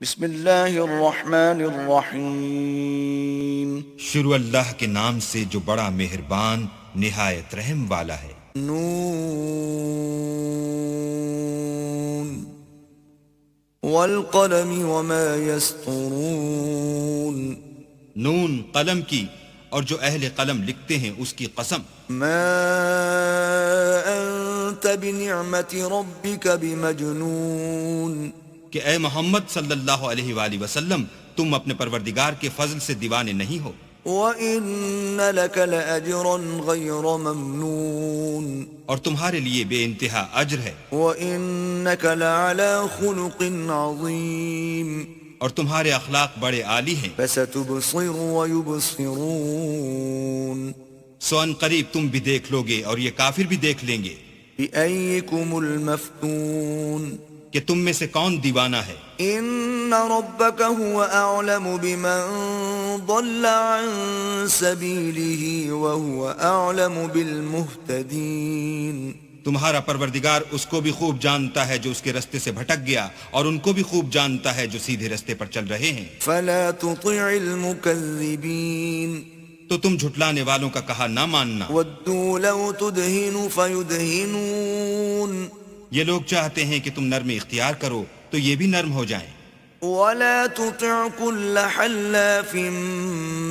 بسم اللہ الرحمن الرحیم شروع اللہ کے نام سے جو بڑا مہربان نہایت رحم والا ہے۔ نون والقلم وما يسطرون نون قلم کی اور جو اہل قلم لکھتے ہیں اس کی قسم۔ ما انت بنعمت ربك بمجنون کہ اے محمد صلی اللہ علیہ وآلہ وسلم تم اپنے پروردگار کے فضل سے دیوانے نہیں ہو، وَإِنَّ لَكَ لَأَجْرًا غَيْرَ مَمْنُونٍ اور تمہارے لیے بے انتہا اجر ہے، وَإِنَّكَ لَعَلَى خُلُقٍ عَظِيمٍ اور تمہارے اخلاق بڑے عالی ہیں۔ فَسَتُبْصِرُ وَيُبْصِرُونَ سو ان قریب تم بھی دیکھ لو گے اور یہ کافر بھی دیکھ لیں گے بِأَيِّكُمُ الْمَفْتُونَ کہ تم میں سے کون دیوانہ ہے۔ إِنَّ رَبَّكَ هُوَ أَعْلَمُ بِمَنْ ضَلَّ عَنْ سَبِيلِهِ وَهُوَ أَعْلَمُ بِالْمُهْتَدِينَ تمہارا پروردگار اس کو بھی خوب جانتا ہے جو اس کے رستے سے بھٹک گیا، اور ان کو بھی خوب جانتا ہے جو سیدھے رستے پر چل رہے ہیں۔ فَلَا تُطِعِ الْمُكَذِّبِينَ تو تم جھٹلانے والوں کا کہا نہ ماننا۔ وَدُّوا لَوْ تُدْهِنُ فَيُدْهِنُونَ یہ لوگ چاہتے ہیں کہ تم نرمی اختیار کرو تو یہ بھی نرم ہو جائیں۔ وَلَا تُطِعْ كُلَّ حَلَّافٍ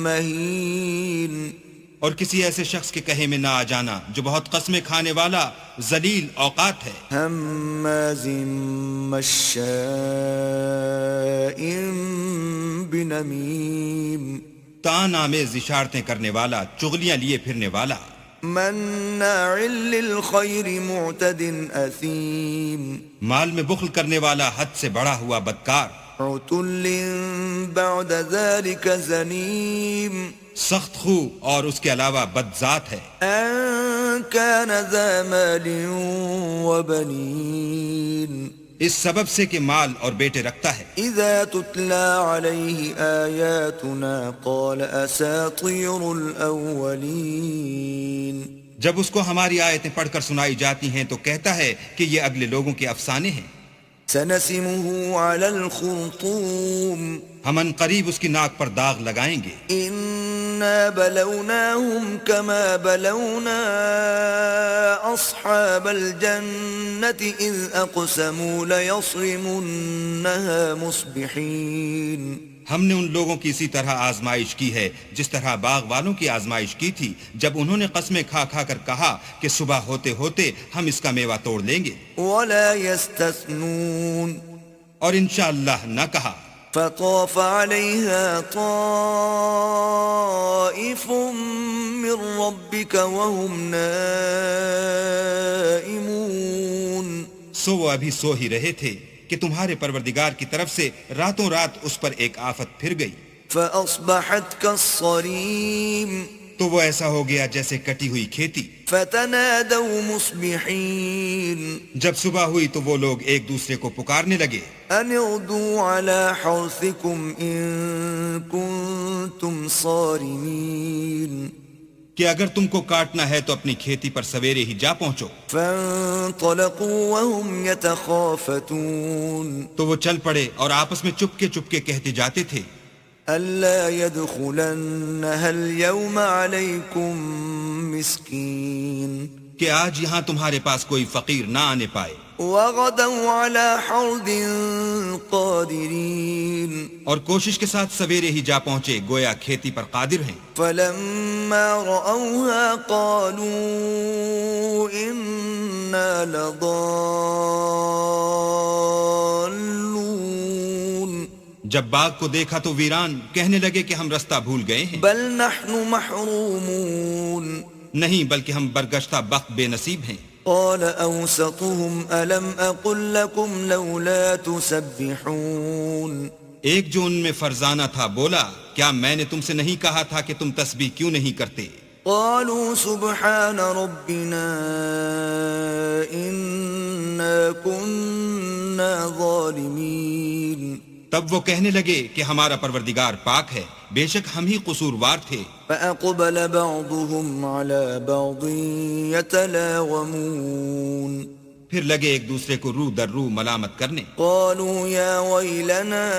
مَّهِينٍ اور کسی ایسے شخص کے کہے میں نہ آ جانا جو بہت قسمیں کھانے والا ذلیل اوقات ہے، ہَمَّازٍ مَّشَّاءٍ بِنَمِيمٍ تان آمیز اشارتیں کرنے والا، چغلیاں لیے پھرنے والا، مَّنَّاعٍ لِّلْخَيْرِ مُعْتَدٍ أَثِيمٍ مال میں بخل کرنے والا، حد سے بڑا ہوا بدکار، عُتُلٍّ بَعْدَ ذَلِكَ زَنِيمٍ سخت خو اور اس کے علاوہ بد ذات ہے، أَن كَانَ ذَا مَالٍ وَبَنِينَ اس سبب سے کہ مال اور بیٹے رکھتا ہے۔ إِذَا تُتْلَى عَلَيْهِ آيَاتُنَا قَالَ أَسَاطِيرُ الْأَوَّلِينَ جب اس کو ہماری آیتیں پڑھ کر سنائی جاتی ہیں تو کہتا ہے کہ یہ اگلے لوگوں کے افسانے ہیں۔ سَنَسِمُهُ عَلَى الْخُرْطُومِ ہم ان قریب اس کی ناک پر داغ لگائیں گے۔ إِنَّا بَلَوْنَاهُمْ كَمَا بَلَوْنَا أَصْحَابَ الْجَنَّةِ إِذْ أَقْسَمُوا لَيَصْرِمُنَّهَا مُصْبِحِينَ ہم نے ان لوگوں کی اسی طرح آزمائش کی ہے جس طرح باغ والوں کی آزمائش کی تھی جب انہوں نے قسمیں کھا کھا کر کہا کہ صبح ہوتے ہوتے ہم اس کا میوہ توڑ لیں گے، وَلَا يَسْتَثْنُونَ اور انشاءاللہ نہ کہا۔ فَطَافَ عَلَيْهَا طَائِفٌ مِّن رَّبِّكَ وَهُمْ نَائِمُونَ سو وہ ابھی سو ہی رہے تھے کہ تمہارے پروردگار کی طرف سے راتوں رات اس پر ایک آفت پھر گئی، فَأَصْبَحَتْ كَالصَّرِيمِ تو وہ ایسا ہو گیا جیسے کٹی ہوئی کھیتی۔ فَتَنَادَوْا مُصْبِحِينَ جب صبح ہوئی تو وہ لوگ ایک دوسرے کو پکارنے لگے، أَنِ اغْدُوا عَلَى حَرْثِكُمْ إِن كُنتُمْ صَارِمِينَ کہ اگر تم کو کاٹنا ہے تو اپنی کھیتی پر سویرے ہی جا پہنچو۔ فَانطَلَقُوا وَهُمْ يَتَخَافَتُونَ تو وہ چل پڑے اور آپس میں چپکے چپکے کہتے جاتے تھے، أَلَّا يَدْخُلَنَّهَا الْيَوْمَ عَلَيْكُمْ مِسْكِينٌ کہ آج یہاں تمہارے پاس کوئی فقیر نہ آنے پائے، وَغَدَوْا عَلَى حَرْدٍ قَادِرِينَ اور کوشش کے ساتھ سویرے ہی جا پہنچے گویا کھیتی پر قادر ہیں۔ فَلَمَّا رَأَوْهَا قَالُوا إِنَّا لَضَالُّونَ جب باغ کو دیکھا تو ویران کہنے لگے کہ ہم رستہ بھول گئے ہیں، بَلْ نَحْنُ مَحْرُومُونَ نہیں بلکہ ہم برگشتہ بخت بے نصیب ہیں۔ قال أوسطهم ألم أقل لكم لولا تسبحون ایک جو ان میں فرزانہ تھا بولا، کیا میں نے تم سے نہیں کہا تھا کہ تم تسبیح کیوں نہیں کرتے؟ قالوا سبحان ربنا إنا كنا ظالمين تب وہ کہنے لگے کہ ہمارا پروردگار پاک ہے، بے شک ہم ہی قصوروار تھے۔ فأقبل بعضهم على بعض يتلاومون پھر لگے ایک دوسرے کو رو در رو ملامت کرنے. قالوا يا ويلنا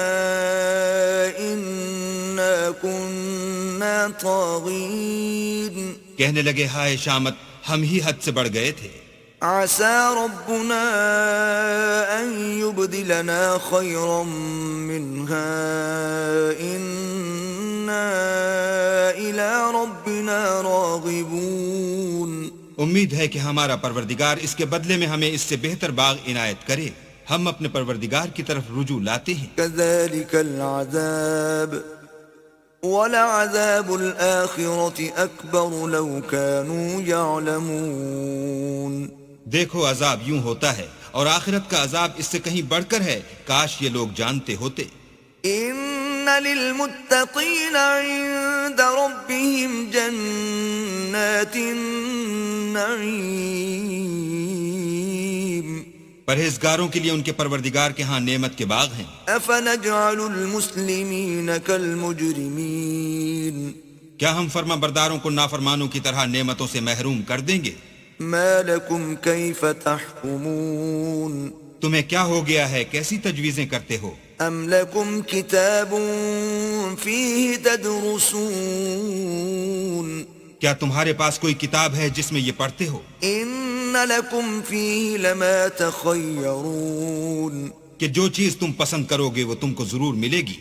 إنا كنا طاغين کہنے لگے ہائے شامت، ہم ہی حد سے بڑھ گئے تھے. عسى ربنا أن يبدلنا خيرا منها إنا إلى ربنا راغبون. امید ہے کہ ہمارا پروردگار اس کے بدلے میں ہمیں اس سے بہتر باغ عنایت کرے. ہم اپنے پروردگار کی طرف رجوع لاتے ہیں. كذلك العذاب ولعذاب الآخرة أكبر لو كانوا يعلمون. دیکھو عذاب یوں ہوتا ہے اور آخرت کا عذاب اس سے کہیں بڑھ کر ہے، کاش یہ لوگ جانتے ہوتے. إن للمتقين عند ربهم جنات النعيم. پرہیزگاروں کے لیے ان کے پروردگار کے ہاں نعمت کے باغ ہیں. أفنجعل المسلمين كالمجرمين. کیا ہم فرما برداروں کو نافرمانوں کی طرح نعمتوں سے محروم کر دیں گے؟ ما لكم كيف تحكمون. تمہیں کیا ہو گیا ہے، کیسی تجویزیں کرتے ہو؟ أم لكم كتاب فيه تدرسون. کیا تمہارے پاس کوئی کتاب ہے جس میں یہ پڑھتے ہو؟ إن لكم فيه لما تخيرون. کہ جو چیز تم پسند کرو گے وہ تم کو ضرور ملے گی.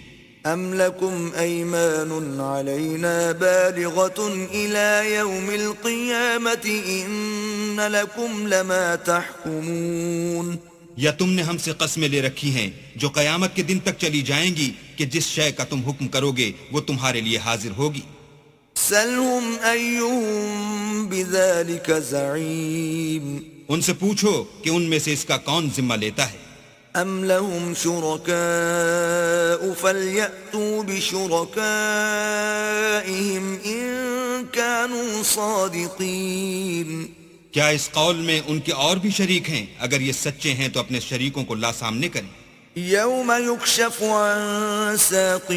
أم لكم أيمان علينا بالغة إلى يوم القيامة إن لكم لما تحكمون. یا تم نے ہم سے قسمیں لے رکھی ہیں جو قیامت کے دن تک چلی جائیں گی کہ جس شے کا تم حکم کرو گے وہ تمہارے لیے حاضر ہوگی. سلهم أيهم بذلك زعيم. ان سے پوچھو کہ ان میں سے اس کا کون ذمہ لیتا ہے. أم لهم شركاء فليأتوا بشركائهم إن كانوا صادقين. کیا اس قول میں ان کے اور بھی شریک ہیں؟ اگر یہ سچے ہیں تو اپنے شریکوں کو لا سامنے کریں. يوم يكشف عن ساق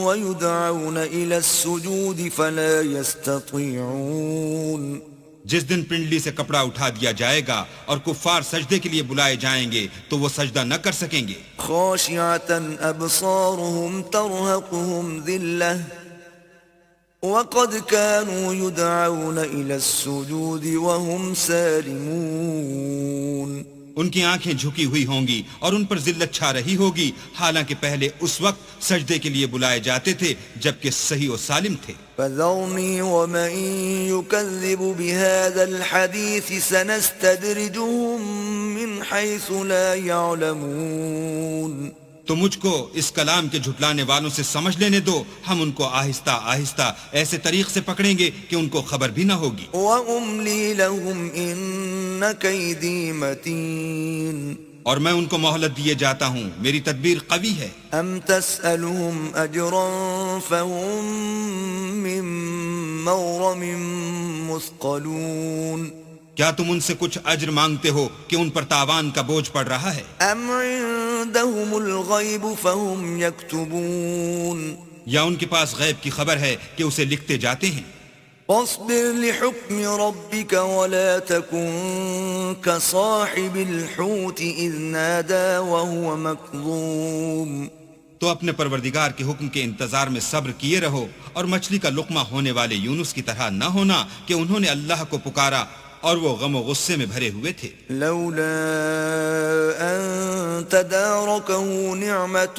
ويدعون إلى السجود فلا يستطيعون. جس دن پنڈلی سے کپڑا اٹھا دیا جائے گا اور کفار سجدے کے لیے بلائے جائیں گے تو وہ سجدہ نہ کر سکیں گے. خاشعة أبصارهم ترهقهم ذلة وقد كانوا يدعون إلى السجود وهم سالمون. ان کی آنکھیں جھکی ہوئی ہوں گی اور ان پر ذلت چھا رہی ہوگی، حالانکہ پہلے اس وقت سجدے کے لیے بلائے جاتے تھے جبکہ صحیح و سالم تھے. فذرني ومن يكذب بهذا الحديث سنستدرجهم من حيث لا يعلمون. تو مجھ کو اس کلام کے جھٹلانے والوں سے سمجھ لینے دو، ہم ان کو آہستہ آہستہ ایسے طریق سے پکڑیں گے کہ ان کو خبر بھی نہ ہوگی. وأملي لهم إن كيدي متين. اور میں ان کو مہلت دیے جاتا ہوں، میری تدبیر قوی ہے. أم تسألهم أجرا فهم من مغرم مثقلون. کیا تم ان سے کچھ اجر مانگتے ہو کہ ان پر تاوان کا بوجھ پڑ رہا ہے؟ أم عندهم الغيب فهم يكتبون. یا ان کے پاس غیب کی خبر ہے کہ اسے لکھتے جاتے ہیں؟ فاصبر لحكم ربك ولا تكن كصاحب الحوت إذ نادى وهو مكظوم. تو اپنے پروردگار کے حکم کے انتظار میں صبر کیے رہو اور مچھلی کا لقمہ ہونے والے یونس کی طرح نہ ہونا کہ انہوں نے اللہ کو پکارا اور وہ غم و غصے میں بھرے ہوئے تھے. لولا أن تداركه نعمة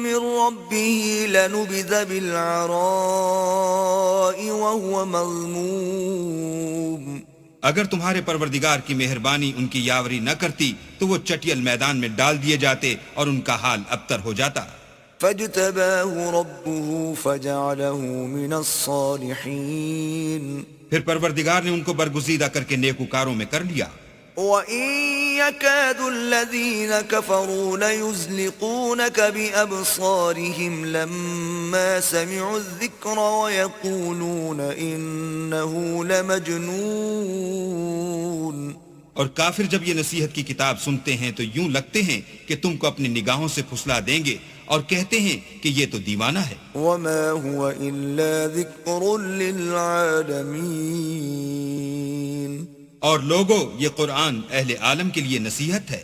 من ربه لنبذ بالعراء وهو مذموم. اگر تمہارے پروردگار کی مہربانی ان کی یاوری نہ کرتی تو وہ چٹیل میدان میں ڈال دیے جاتے اور ان کا حال ابتر ہو جاتا. فاجتباه ربه فجعله من الصالحين. پھر پروردگار نے ان کو برگزیدہ کر کے نیکوکاروں میں کر لیا. وَإِن يَكَادُ الَّذِينَ كَفَرُوا لَيُزْلِقُونَكَ بِأَبْصَارِهِمْ لَمَّا سَمِعُوا الذِّكْرَ وَيَقُولُونَ إِنَّهُ لَمَجْنُونَ. اور کافر جب یہ نصیحت کی کتاب سنتے ہیں تو یوں لگتے ہیں کہ تم کو اپنی نگاہوں سے پھسلا دیں گے اور کہتے ہیں کہ یہ تو دیوانہ ہے. وَمَا هُوَ إِلَّا ذِكْرٌ لِّلْعَالَمِينَ. اور لوگو یہ قرآن اہل عالم کے لیے نصیحت ہے